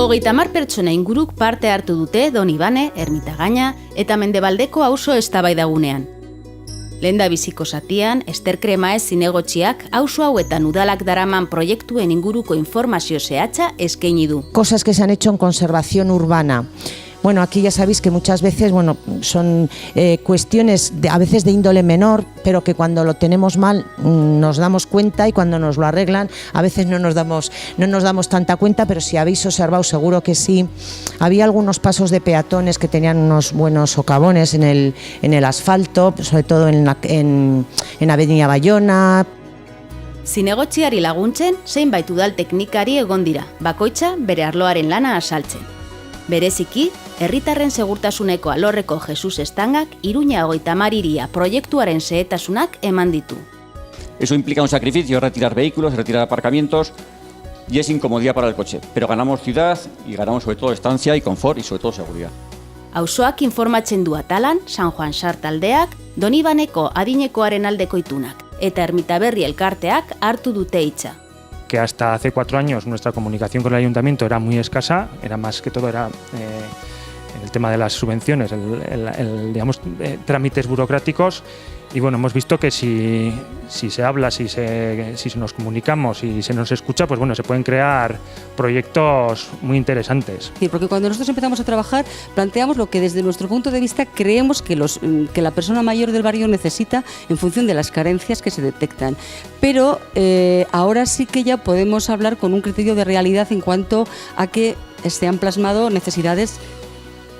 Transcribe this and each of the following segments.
30 pertsona inguruk parte hartu dute Donibane, Ermitagaina eta Mendebaldeko auzo eztabaidagunean. Lehendabiziko zatian, Ester Kremaez zinegotziak auzo hauetan udalak daraman proiektuen inguruko informazio zehatza eskaini du. Cosas que se han hecho en conservación urbana. Bueno, aquí ya sabéis que muchas veces son cuestiones a veces de índole menor, pero que cuando lo tenemos mal nos damos cuenta y cuando nos lo arreglan a veces no nos damos tanta cuenta, pero si habéis observado seguro que sí. Había algunos pasos de peatones que tenían unos buenos socavones en el asfalto, sobre todo en Avenida Bayona. Zinegotziari laguntzen, zeinbait udal teknikari egon dira, bakoitza bere arloaren lana azaltzen. Bereziki, herritarren segurtasuneko alorreko Jesus Estangak Iruña 30 proiektuaren xehetasunak eman ditu. Eso implica un sacrificio, retirar vehículos, retirar aparcamientos y es incomodidad para el coche. Pero ganamos ciudad y ganamos sobre todo estancia y confort y sobre todo seguridad. Auzoak informatzen du atalan, San Juan Sar taldeak, Donibaneko adinekoaren aldeko itunak eta Ermitaberri elkarteak hartu dute hitza. Que hasta hace 4 años nuestra comunicación con el ayuntamiento era muy escasa, era más que todo el tema de las subvenciones, digamos, trámites burocráticos. Y bueno, hemos visto que si se habla, si nos comunicamos y se nos escucha, pues bueno, se pueden crear proyectos muy interesantes. Sí, porque cuando nosotros empezamos a trabajar, planteamos lo que desde nuestro punto de vista creemos que la persona mayor del barrio necesita en función de las carencias que se detectan. Pero ahora sí que ya podemos hablar con un criterio de realidad en cuanto a que se han plasmado necesidades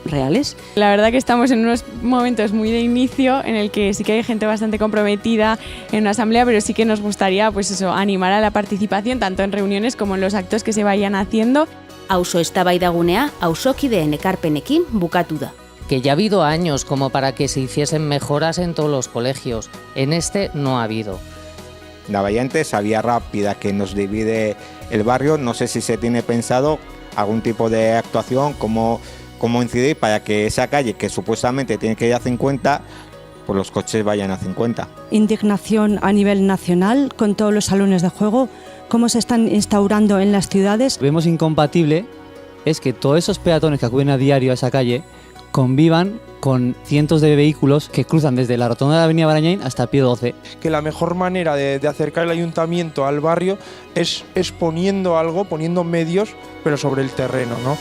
reales. La verdad que estamos en unos momentos muy de inicio en el que sí que hay gente bastante comprometida en una asamblea, pero sí que nos gustaría animar a la participación tanto en reuniones como en los actos que se vayan haciendo. Auzo eztabaidagunea auzokideen ekarpenekin bukatu da. Que ya ha habido años como para que se hiciesen mejoras en todos los colegios. En este no ha habido. La variante esa vía rápida que nos divide el barrio, no sé si se tiene pensado algún tipo de actuación, cómo incidir para que esa calle que supuestamente tiene que ir a 50, pues los coches vayan a 50. Indignación a nivel nacional con todos los salones de juego, cómo se están instaurando en las ciudades. Vemos incompatible es que todos esos peatones que acuden a diario a esa calle convivan con cientos de vehículos que cruzan desde la rotonda de la Avenida Barañáin hasta Pío XII. Que la mejor manera de acercar el ayuntamiento al barrio es poniendo medios, pero sobre el terreno, ¿no?